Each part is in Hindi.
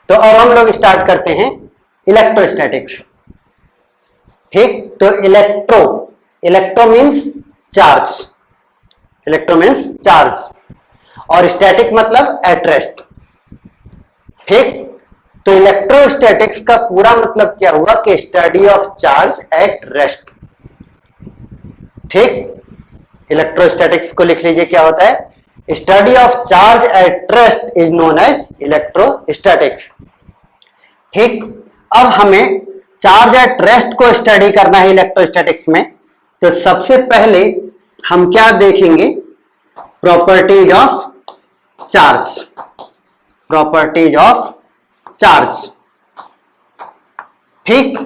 तो अब हम लोग स्टार्ट करते हैं इलेक्ट्रोस्टैटिक्स। ठीक, तो electro means charge, electro means charge और स्टैटिक मतलब एट रेस्ट। ठीक, तो इलेक्ट्रोस्टैटिक्स का पूरा मतलब क्या हुआ कि study of charge at rest. ठीक, इलेक्ट्रोस्टैटिक्स को लिख लीजिए, क्या होता है? Study of charge at rest is known as electrostatics. ठीक, अब हमें चार्ज एट रेस्ट को स्टडी करना है इलेक्ट्रोस्टैटिक्स में। तो सबसे पहले हम क्या देखेंगे? Properties of charge, properties of charge. ठीक,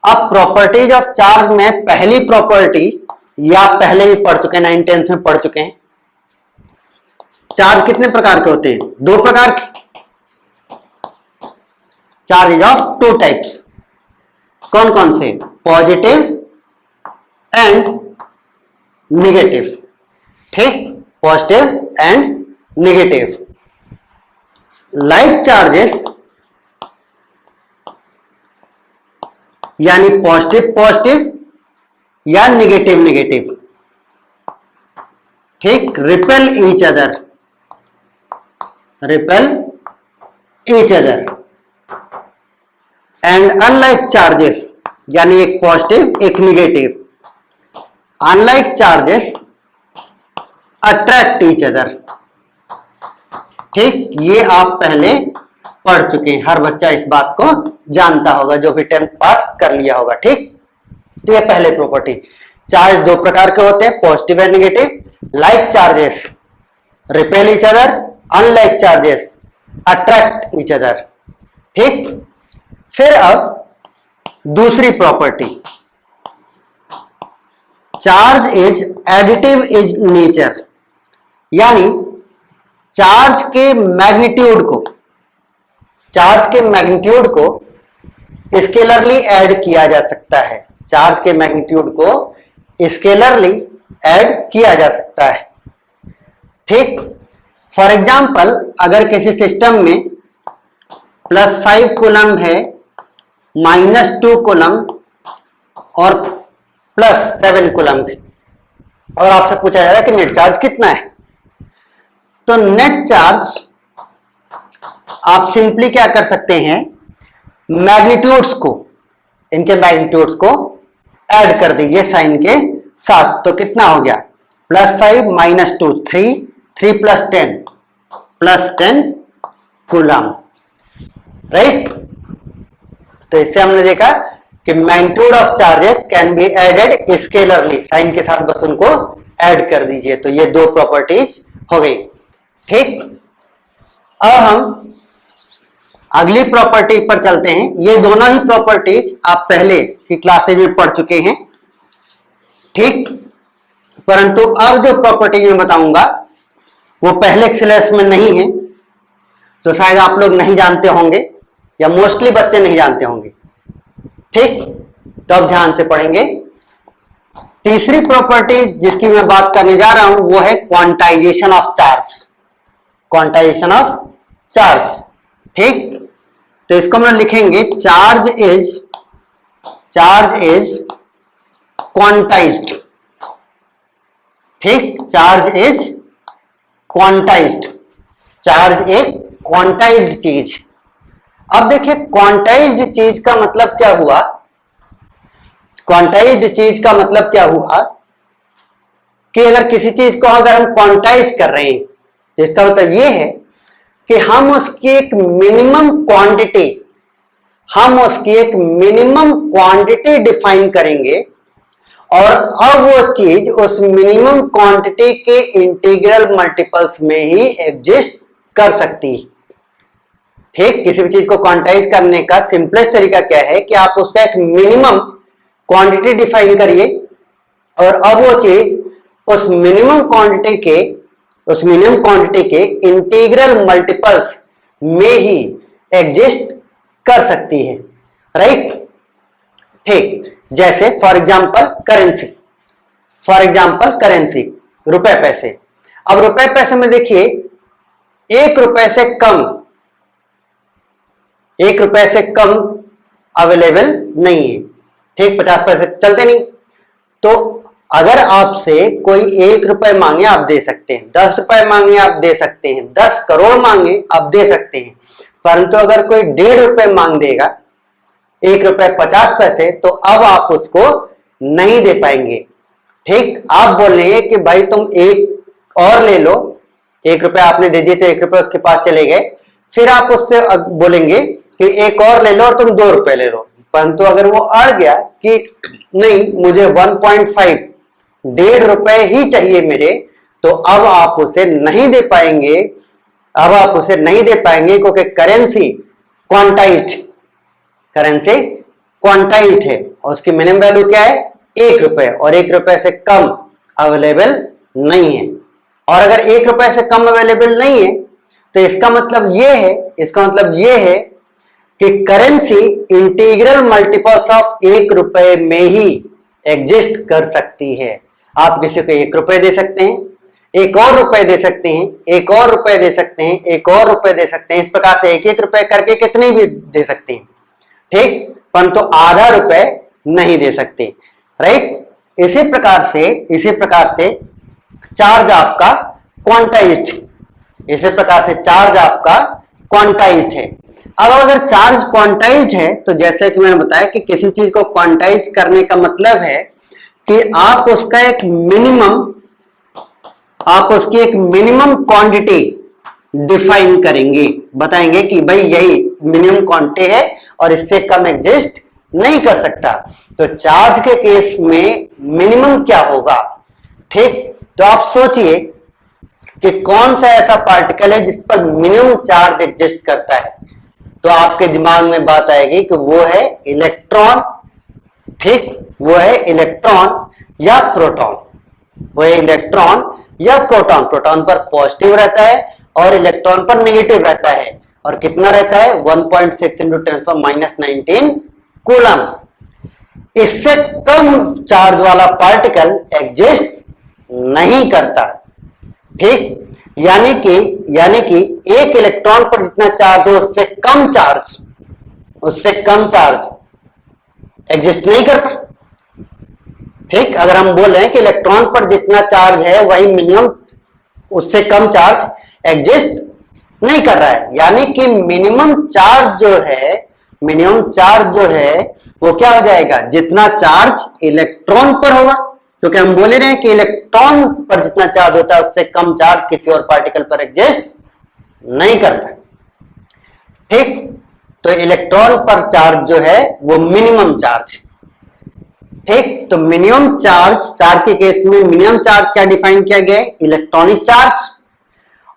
अब प्रॉपर्टीज ऑफ चार्ज में पहली प्रॉपर्टी या पहले भी पढ़ चुके हैं, 9th 10th में पढ़ चुके हैं। चार्ज कितने प्रकार के होते हैं? 2 प्रकार के। Charge is of 2 types. कौन कौन से? Positive and negative. ठीक, positive and negative. Like charges यानी पॉजिटिव पॉजिटिव या नेगेटिव नेगेटिव। ठीक, repel each other, repel each other. And unlike charges यानी एक पॉजिटिव एक negative, unlike charges attract each other. ठीक, ये आप पहले पढ़ चुके हैं, हर बच्चा इस बात को जानता होगा जो भी 10th पास कर लिया होगा। ठीक, तो ये पहले प्रॉपर्टी। चार्ज 2 प्रकार के होते हैं, positive and negative. Like charges repel each other, unlike charges attract each other. ठीक, फिर अब दूसरी property, charge is additive is nature, यानी चार्ज के मैग्नीट्यूड को, चार्ज के मैग्नीट्यूड को स्केलरली ऐड किया जा सकता है। चार्ज के मैग्नीट्यूड को स्केलरली ऐड किया जा सकता है। ठीक, फॉर एग्जांपल अगर किसी सिस्टम में +5 कूलम है, -2 कूलम और +7 कूलम है, और आपसे पूछा जा रहा है कि नेट चार्ज कितना है, तो नेट चार्ज आप सिंपली क्या कर सकते हैं? मैग्नीट्यूड्स को, इनके मैग्नीट्यूड्स को ऐड कर दीजिए साइन के साथ। तो कितना हो गया? +5 - 2 3, 3 + 10 +10 कूलम। राइट, तो इससे हमने देखा कि magnitude of charges can be added scalarly, sign के साथ बस उनको ऐड कर दीजिए। तो ये 2 प्रॉपर्टीज हो गई। ठीक, अब हम अगली प्रॉपर्टी पर चलते हैं। ये दोनों ही प्रॉपर्टीज आप पहले की क्लासेज में पढ़ चुके हैं। ठीक, परंतु अब जो प्रॉपर्टी मैं बताऊंगा वो पहले के सिलेबस में नहीं है, तो शायद आप लोग नहीं जानते होंगे या मोस्टली बच्चे नहीं जानते होंगे। ठीक, तो अब ध्यान से पढ़ेंगे। तीसरी प्रॉपर्टी जिसकी मैं बात करने जा रहा हूं वो है quantization of charge, quantization of charge. ठीक, तो इसको हम लिखेंगे चार्ज इज क्वांटाइज्ड। ठीक, चार्ज इज क्वांटाइज्ड, चार्ज एक क्वांटाइज्ड चीज। अब देखिए क्वांटाइज्ड चीज का मतलब क्या हुआ? क्वांटाइज्ड चीज का मतलब क्या हुआ कि अगर किसी चीज को अगर हम क्वांटाइज कर रहे हैं तो इसका मतलब ये है कि हम उसकी एक मिनिमम क्वांटिटी डिफाइन करेंगे और अब वो चीज उस मिनिमम क्वांटिटी के इंटीग्रल मल्टीपल्स में ही एग्जिस्ट कर सकती है। ठीक, किसी भी चीज को क्वांटाइज करने का सिंपलेस्ट तरीका क्या है कि आप उसका एक मिनिमम क्वांटिटी डिफाइन करिए और अब वो चीज उस मिनिमम क्वांटिटी के इंटीग्रल मल्टीपल्स में ही एग्जिस्ट कर सकती है। राइट, ठीक, जैसे फॉर एग्जांपल करेंसी, रुपए पैसे। अब रुपए पैसे में देखिए 1 रुपए से कम ₹1 से कम अवेलेबल नहीं है, ठीक, 50 पैसे चलते नहीं। तो अगर आपसे कोई ₹1 मांगे आप दे सकते हैं, ₹10 मांगे आप दे सकते हैं, 10 करोड़ मांगे आप दे सकते हैं, परंतु अगर कोई ₹1.5 मांग देगा, ₹1.50, तो अब आप उसको नहीं दे पाएंगे, ठीक। आप बोलेंगे कि भाई तुम एक और ले लो, ₹1 आपने दे दिए तो ₹1 उसके पास चले गए, फिर आप उससे बोलेंगे कि एक और ले लो और तुम ₹2 ले लो, परंतु अगर वो अड़ गया कि नहीं मुझे 1.5 ₹1.5 ही चाहिए मेरे, तो अब आप उसे नहीं दे पाएंगे, अब आप उसे नहीं दे पाएंगे क्योंकि करेंसी क्वांटाइज्ड है और उसकी मिनिमम वैल्यू क्या है ₹1 और ₹1 से कम अवेलेबल नहीं है। और अगर ₹1 से कम अवेलेबल नहीं है तो इसका मतलब यह है कि करेंसी इंटीग्रल मल्टीपल्स ऑफ ₹1 में ही एग्जिस्ट कर सकती है। आप किसी को ₹1 दे सकते हैं, एक और रुपए दे सकते हैं, एक और रुपए दे सकते हैं, एक और रुपए दे सकते हैं, इस प्रकार से ₹1 करके कितने भी दे सकते हैं, ठीक, परंतु आधा रुपए नहीं दे सकते, राइट। इसी प्रकार से चार्ज आपका क्वांटाइज्ड है। अब अगर चार्ज क्वांटाइज्ड है तो जैसे कि मैंने बताया कि किसी चीज को क्वांटाइज करने का मतलब है कि आप उसकी एक मिनिमम क्वांटिटी डिफाइन करेंगे, बताएंगे कि भाई यही मिनिमम क्वांटिटी है और इससे कम एग्जिस्ट नहीं कर सकता। तो चार्ज के केस में मिनिमम क्या होगा, ठीक। तो आप सोचिए कि कौन सा ऐसा पार्टिकल है जिस पर मिनिमम चार्ज एग्जिस्ट करता है, तो आपके दिमाग में बात आएगी कि वो है इलेक्ट्रॉन, ठीक, वो है इलेक्ट्रॉन या प्रोटॉन, वो है इलेक्ट्रॉन या प्रोटॉन। प्रोटॉन पर पॉजिटिव रहता है और इलेक्ट्रॉन पर नेगेटिव रहता है, और कितना रहता है 1.6 × 10⁻19 कूलम। इससे कम चार्ज वाला पार्टिकल एग्जिस्ट नहीं करता, ठीक। यानी कि एक इलेक्ट्रॉन पर जितना चार्ज हो उससे कम चार्ज एग्जिस्ट नहीं करता, ठीक। अगर हम बोल रहे हैं कि इलेक्ट्रॉन पर जितना चार्ज है वही मिनिमम, उससे कम चार्ज एग्जिस्ट नहीं कर रहा है, यानी कि मिनिमम चार्ज जो है वो क्या हो जाएगा, जितना चार्ज इलेक्ट्रॉन पर होगा, क्योंकि हम बोले रहे हैं कि इलेक्ट्रॉन पर जितना चार्ज होता है उससे कम चार्ज किसी और पार्टिकल पर एग्जिस्ट नहीं करता, ठीक। तो इलेक्ट्रॉन पर चार्ज जो है वो मिनिमम चार्ज, ठीक। तो मिनिमम चार्ज के केस में मिनिमम चार्ज क्या डिफाइन किया गया है, इलेक्ट्रॉनिक चार्ज।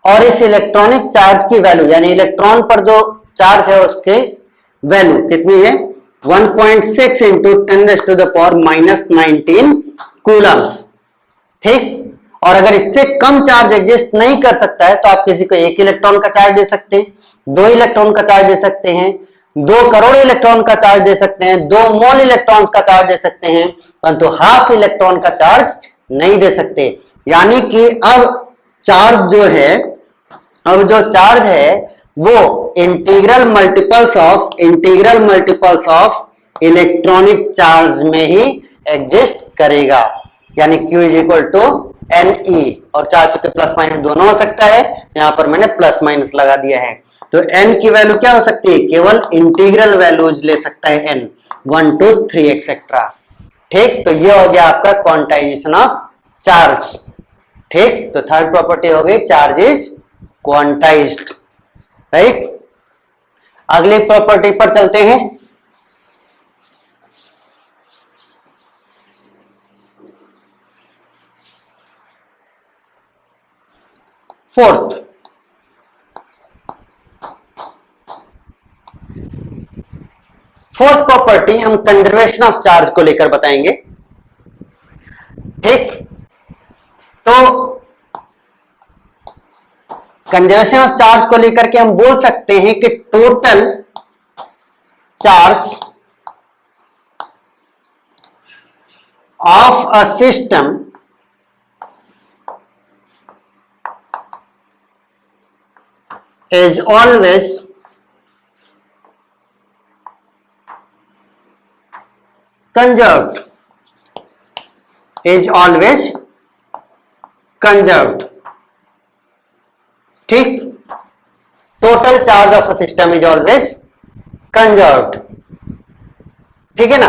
और इस इलेक्ट्रॉनिक चार्ज की वैल्यू यानी इलेक्ट्रॉन पर जो चार्ज है उसके वैल्यू कितनी है 1.6 × 10⁻⁻19 कूलम्स, ठीक। और अगर इससे कम चार्ज एग्जिस्ट नहीं कर सकता है तो आप किसी को 1 इलेक्ट्रॉन का चार्ज दे सकते हैं, 2 इलेक्ट्रॉन का चार्ज दे सकते हैं, 2 करोड़ इलेक्ट्रॉन का चार्ज दे सकते हैं, 2 मोल इलेक्ट्रॉन्स का चार्ज दे सकते हैं, परंतु हाफ इलेक्ट्रॉन का चार्ज नहीं दे सकते। यानी कि अब जो चार्ज है वो integral multiples of electronic charge में ही एग्जिस्ट करेगा, यानी Q = Ne। और चार्ज के प्लस माइनस दोनों हो सकता है, यहां पर मैंने प्लस माइनस लगा दिया है। तो n की वैल्यू क्या हो सकती है, केवल इंटीग्रल वैल्यूज ले सकता है n 1 2 3 एक्सेट्रा, ठीक। तो ये हो गया आपका क्वांटाइजेशन ऑफ चार्ज, ठीक। तो थर्ड प्रॉपर्टी हो गई चार्ज इज क्वांटाइज्ड, राइट। अगली प्रॉपर्टी पर चलते हैं। फोर्थ प्रॉपर्टी हम कंजर्वेशन ऑफ चार्ज को लेकर बताएंगे, ठीक। तो कंजर्वेशन ऑफ चार्ज को लेकर के हम बोल सकते हैं कि total charge of a system is always conserved, is always conserved. ठीक, total charge of a system is always conserved. ठीक है ना?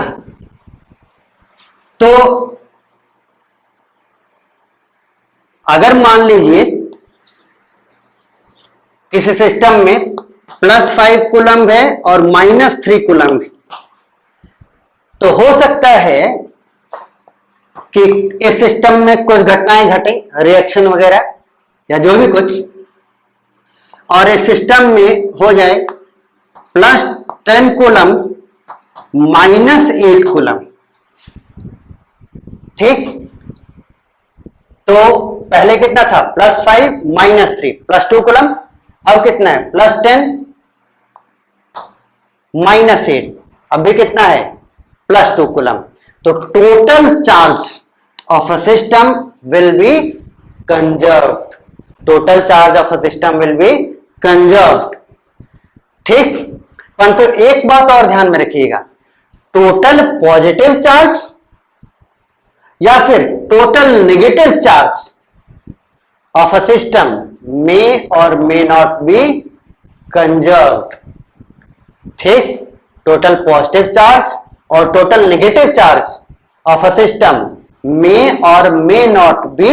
तो अगर मान लीजिए किसी सिस्टम में +5 कूलम्ब है और -3 कूलम्ब है, तो हो सकता है कि इस सिस्टम में कुछ घटनाएं घटे, रिएक्शन वगैरह या जो भी कुछ, और इस सिस्टम में हो जाए +10 कूलम्ब -8 कूलम्ब। ठीक, तो पहले कितना था? +5 -3 +2 कूलम्ब। अब कितना है? +10 -8, अब भी कितना है? +2 कूलम्ब। तो total charge of a system will be conserved. Total charge of a system will be conserved. ठीक, परंतु एक बात और ध्यान में रखिएगा, टोटल पॉजिटिव चार्ज या फिर total negative charge of a system may or may not be conserved. ठीक, टोटल पॉजिटिव चार्ज और total negative charge of a system may or may not be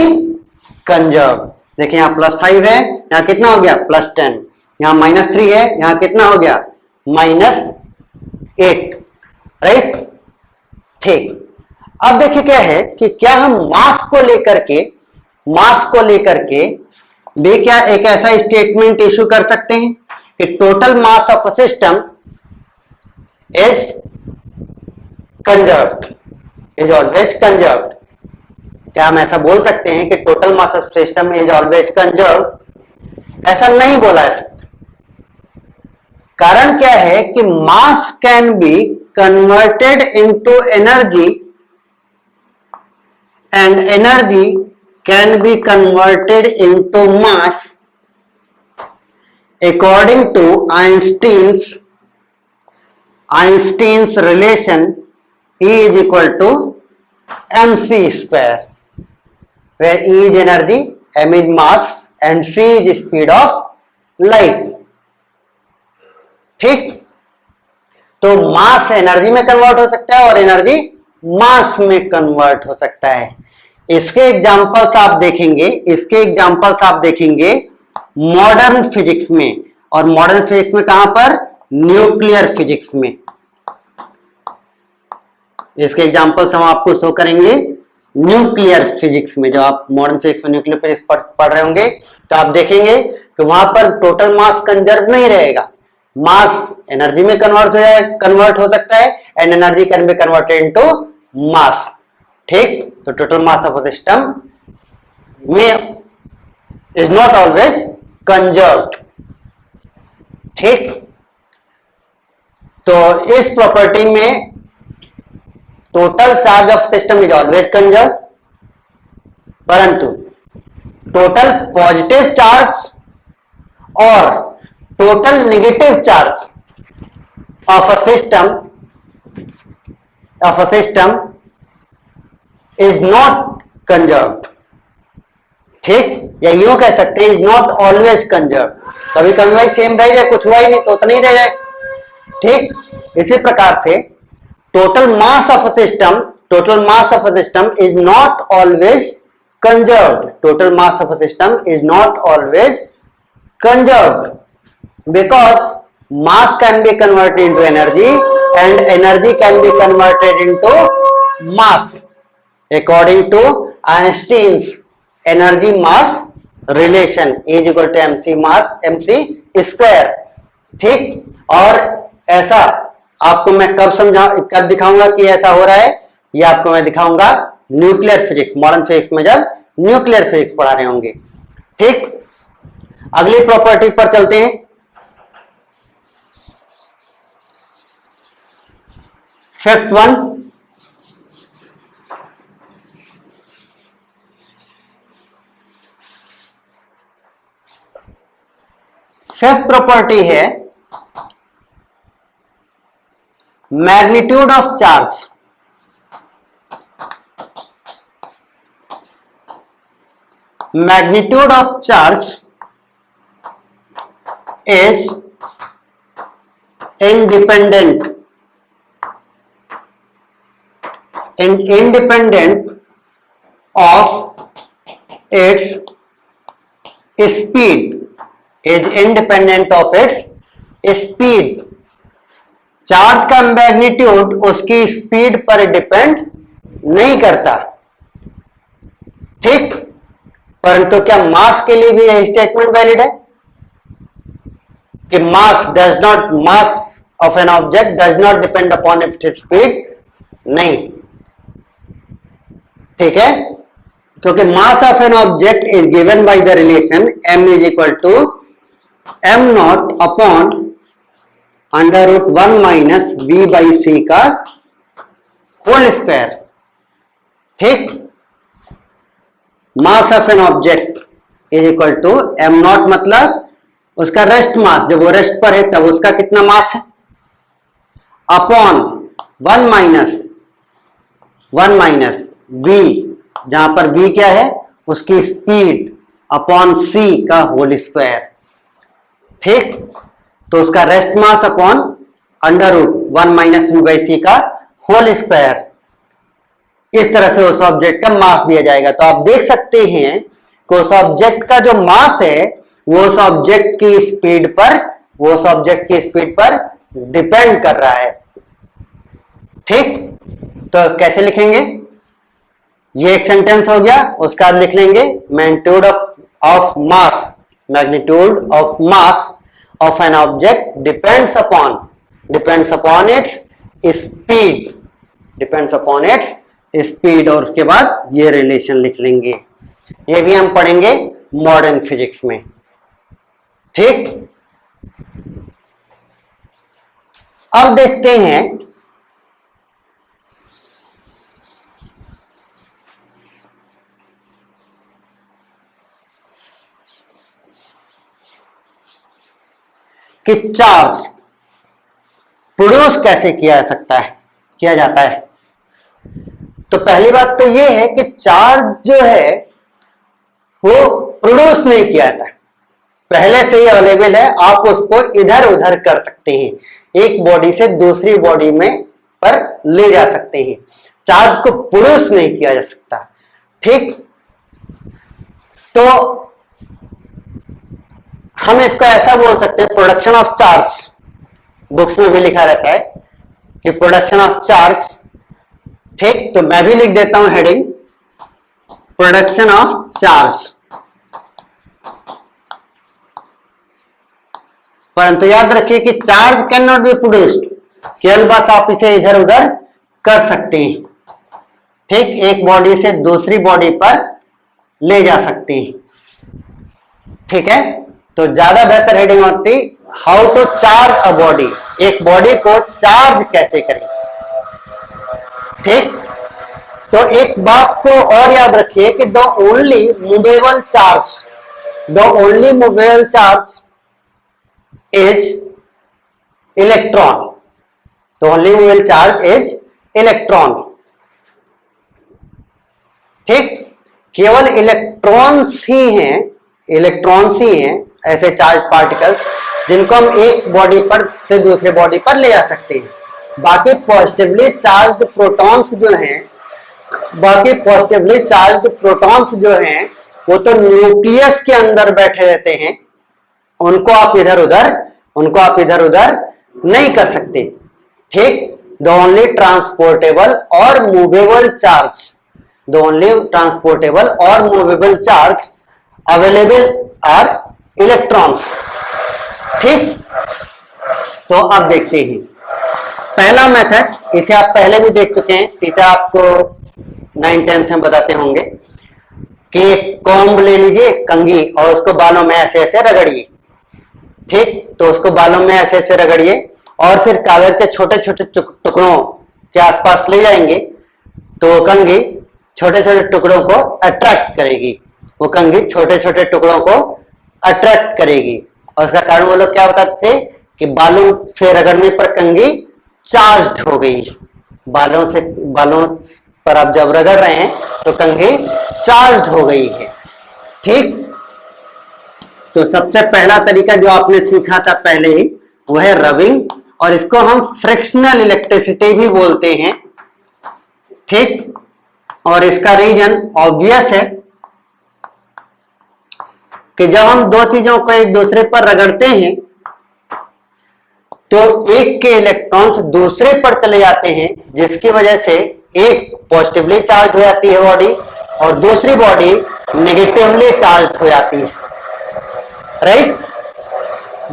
conserved. देखिए यहां +5 है, यहां कितना हो गया? +10, यहां -3 है, यहां कितना हो गया? -8, राइट? ठीक, अब देखिए क्या है कि क्या हम मास को लेकर के भी क्या एक ऐसा स्टेटमेंट इशू कर सकते हैं कि total mass of a system is conserved, is always conserved? क्या हम ऐसा बोल सकते हैं कि total mass of system is always conserved? ऐसा नहीं बोला जा सकता। कारण क्या है कि मास can be converted into energy and energy can be converted into mass according to Einstein's relation E is equal to mc square, where E is energy, m is mass and c is speed of light. ठीक, तो मास एनर्जी में कन्वर्ट हो सकता है और एनर्जी मास में कन्वर्ट हो सकता है। इसके एग्जांपल्स आप देखेंगे मॉडर्न फिजिक्स में, और मॉडर्न फिजिक्स में कहां पर? न्यूक्लियर फिजिक्स में। इसके एग्जांपल्स हम आपको शो करेंगे न्यूक्लियर फिजिक्स में। जब आप मॉडर्न फिजिक्स में न्यूक्लियर फिजिक्स पढ़ रहे होंगे तो आप देखेंगे कि वहां पर टोटल मास कंजर्व नहीं रहेगा, मास एनर्जी में कन्वर्ट हो सकता है and energy can be converted into mass. ठीक, तो total mass of a system में इज नॉट ऑलवेज कंजर्व्ड। ठीक, तो इस प्रॉपर्टी में total charge of system is always conserved, परंतु टोटल पॉजिटिव चार्ज और total negative charge of a system is not conserved. ठीक, या यूं कह सकते हैं इज नॉट ऑलवेज कंजर्व्ड। कभी कभी भाई सेम रह जाए, कुछ हुआ ही नहीं तो उतना ही रह जाए। ठीक, इसी प्रकार से total mass of a system is not always conserved. Total mass of a system is not always conserved because mass can be converted into energy and energy can be converted into mass according to Einstein's energy mass relation E is equal to mc square। ठीक, और ऐसा आपको मैं कब दिखाऊंगा कि ऐसा हो रहा है? ये आपको मैं दिखाऊंगा न्यूक्लियर फिजिक्स, मॉडर्न फिजिक्स में जब न्यूक्लियर फिजिक्स पढ़ा रहे होंगे। ठीक, अगली प्रॉपर्टी पर चलते हैं। फिफ्थ वन, फिफ्थ प्रॉपर्टी है magnitude of charge magnitude of charge is independent of its speed, is independent of its speed. Charge का मैग्नीट्यूड उसकी स्पीड पर डिपेंड नहीं करता, ठीक। परंतु क्या मास के लिए भी यह स्टेटमेंट वैलिड है कि mass of an object does not depend upon its speed? नहीं, ठीक है, क्योंकि mass of an object is given by the relation m is equal to m not upon under root 1 minus v by C का होल स्क्वायर, ठीक। Mass of an object is equal to m not मतलब उसका रेस्ट मास, जब वो रेस्ट पर है तब उसका कितना मास है, अपॉन 1 माइनस v, जहां पर v क्या है उसकी स्पीड, अपॉन c का होल स्क्वायर, ठीक। तो उसका rest mass upon under root 1 minus v by C का होल स्क्वायर, इस तरह से उस ऑब्जेक्ट का मास दिया जाएगा। तो आप देख सकते हैं कि उस ऑब्जेक्ट का जो मास है वो उस ऑब्जेक्ट की स्पीड पर डिपेंड कर रहा है, ठीक। तो कैसे लिखेंगे, ये एक सेंटेंस हो गया, उसका लिख लेंगे magnitude of mass of an object depends upon its speed, और उसके बाद ये रिलेशन लिख लेंगे। ये भी हम पढ़ेंगे मॉडर्न फिजिक्स में, ठीक। अब देखते हैं कि चार्ज प्रोड्यूस कैसे किया जाता है। तो पहली बात तो यह है कि चार्ज जो है वो प्रोड्यूस नहीं किया जाता, पहले से ही अवेलेबल है, आप उसको इधर उधर कर सकते हैं, एक बॉडी से दूसरी बॉडी में पर ले जा सकते हैं, चार्ज को प्रोड्यूस नहीं किया जा सकता, ठीक। तो हम इसको ऐसा बोल सकते हैं प्रोडक्शन ऑफ चार्ज, बुक्स में भी लिखा रहता है कि प्रोडक्शन ऑफ चार्ज, ठीक। तो मैं भी लिख देता हूं हेडिंग प्रोडक्शन ऑफ चार्ज, परंतु याद रखिए कि charge can not be produced, केवल बस आप इसे इधर उधर कर सकते हैं, ठीक, एक बॉडी से दूसरी बॉडी पर ले जा सकते हैं, ठीक है। तो ज्यादा बेहतर हेडिंग होती how to charge a body, एक बॉडी को चार्ज कैसे करें, ठीक। तो एक बात को और याद रखिए कि the only movable charge is electron, the only movable charge is electron, ठीक। केवल इलेक्ट्रॉन्स ही हैं ऐसे चार्ज पार्टिकल्स जिनको हम एक बॉडी पर से दूसरे बॉडी पर ले जा सकते हैं। बाकी पॉजिटिवली चार्ज्ड प्रोटॉन्स जो हैं वो तो न्यूक्लियस के अंदर बैठे रहते हैं, उनको आप इधर उधर नहीं कर सकते, ठीक। द ओनली ट्रांसपोर्टेबल और movable charge available are electrons, ठीक। तो अब देखते हैं पहला मेथड, इसे आप पहले भी देख चुके हैं, टीचर आपको 9th-10th में बताते होंगे कि एक कॉम्ब ले लीजिए, कंघी, और उसको बालों में ऐसे ऐसे रगड़िए, ठीक। तो उसको बालों में ऐसे ऐसे रगड़िए और फिर कागज के छोटे छोटे टुकड़ों के आसपास ले जाएंगे, तो कंघी छोटे छोटे टुकड़ों को अट्रैक्ट करेगी, वो कंघी छोटे छोटे टुकड़ों को अट्रैक्ट करेगी। और उसका कारण वो लोग क्या बताते थे कि बालों से रगड़ने पर कंघी चार्ज्ड हो गई, बालों पर आप जब रगड़ रहे हैं तो कंघी चार्ज्ड हो गई है, ठीक, तो सबसे पहला तरीका जो आपने सीखा था पहले ही वो है रबिंग, और इसको हम फ्रिक्शनल इलेक्ट्रिसिटी भी बोलते हैं। ठीक, और इसका रीजन ऑब्वियस है कि जब हम दो चीजों को एक दूसरे पर रगड़ते हैं तो एक के इलेक्ट्रॉन्स दूसरे पर चले जाते हैं, जिसकी वजह से एक पॉजिटिवली चार्ज हो जाती है बॉडी और दूसरी बॉडी नेगेटिवली चार्ज हो जाती है। राइट,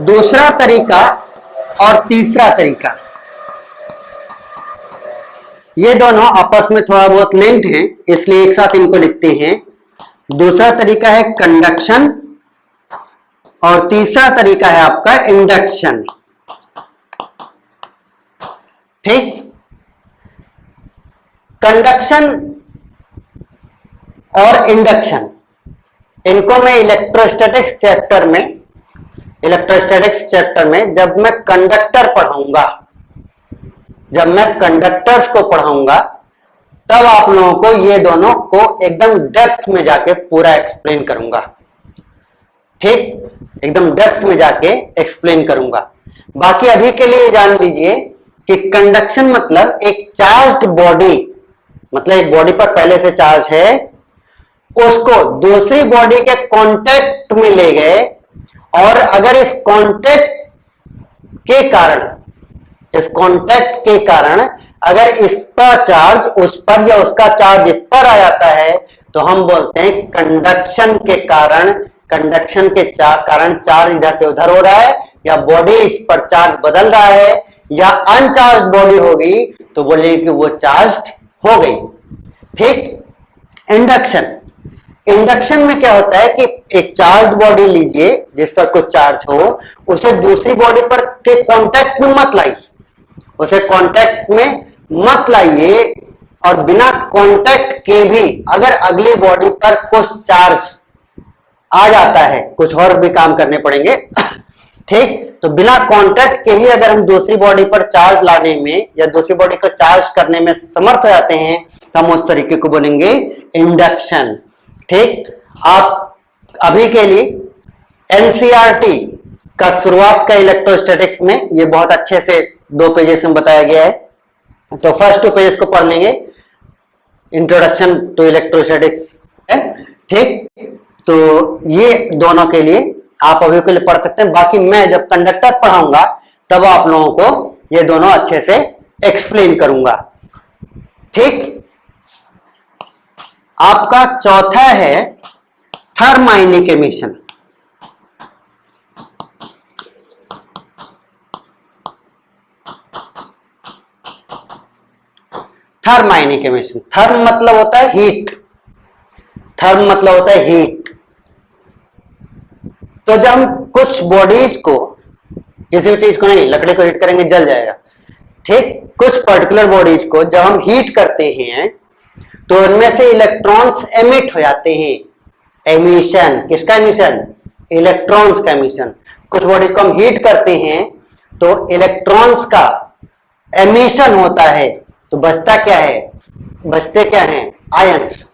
दूसरा तरीका और तीसरा तरीका, ये दोनों आपस में थोड़ा बहुत लिंक्ड हैं, इसलिए एक साथ इनको लिखते हैं। दूसरा तरीका है कंडक्शन और तीसरा तरीका है आपका इंडक्शन। ठीक, कंडक्शन और इंडक्शन, इनको मैं इलेक्ट्रोस्टैटिक्स चैप्टर में जब मैं कंडक्टर पढ़ाऊंगा, जब मैं कंडक्टर्स को पढ़ाऊंगा तब आप लोगों को ये दोनों को एकदम डेप्थ में जाके पूरा एक्सप्लेन करूंगा। ठीक, एकदम डेप्थ में जाके एक्सप्लेन करूंगा। बाकी अभी के लिए जान लीजिए कि कंडक्शन मतलब एक चार्ज्ड बॉडी, मतलब एक बॉडी पर पहले से चार्ज है, उसको दूसरी बॉडी के कांटेक्ट में ले गए और अगर इस कांटेक्ट के कारण अगर इसका चार्ज उस पर या उसका चार्ज इस पर आ जाता है तो हम बोलते हैं कंडक्शन के कारण, कंडक्शन के कारण चार्ज इधर से उधर हो रहा है, या बॉडी इस पर चार्ज बदल रहा है, या अनचार्ज बॉडी होगी तो बोलेंगे कि वो चार्ज हो गई। ठीक, इंडक्शन में क्या होता है कि एक चार्ज बॉडी लीजिए जिस पर कुछ चार्ज हो, उसे दूसरी बॉडी पर के कांटेक्ट में मत लाइए, उसे कांटेक्ट में मत लाइए, और बिना कांटेक्ट के भी अगर अगली बॉडी पर कुछ चार्ज आ जाता है, कुछ और भी काम करने पड़ेंगे। ठीक, तो बिना कांटेक्ट के ही अगर हम दूसरी बॉडी पर चार्ज लाने में या दूसरी बॉडी को चार्ज करने में समर्थ हो जाते हैं तो हम उस तरीके को बोलेंगे इंडक्शन। ठीक, आप अभी के लिए एनसीईआरटी का शुरुआत का इलेक्ट्रोस्टैटिक्स में ये बहुत अच्छे से 2 पेजेस में बताया गया है, तो फर्स्ट 2 पेजेस को पढ़ लेंगे, इंट्रोडक्शन टू इलेक्ट्रोस्टैटिक्स है। ठीक, तो ये दोनों के लिए आप अभी के लिए पढ़ सकते हैं। बाकी मैं जब कंडक्टर्स पढ़ाऊंगा तब आप लोगों को ये दोनों अच्छे से एक्सप्लेन करूंगा। ठीक, आपका चौथा है thermionic emission. Thermionic emission, therm मतलब होता है हीट, थर्म मतलब होता है हीट। तो जब हम कुछ बॉडीज को, किसी भी चीज को नहीं, लकड़ी को हीट करेंगे जल जाएगा। ठीक, कुछ पर्टिकुलर बॉडीज को जब हम हीट करते हैं तो उनमें से इलेक्ट्रॉन्स एमिट हो जाते हैं। एमिशन, किसका एमिशन? इलेक्ट्रॉन्स का एमिशन। कुछ बॉडीज को हम हीट करते हैं तो इलेक्ट्रॉन्स का एमिशन होता है, तो बचता क्या है? बचते क्या हैं? आयंस।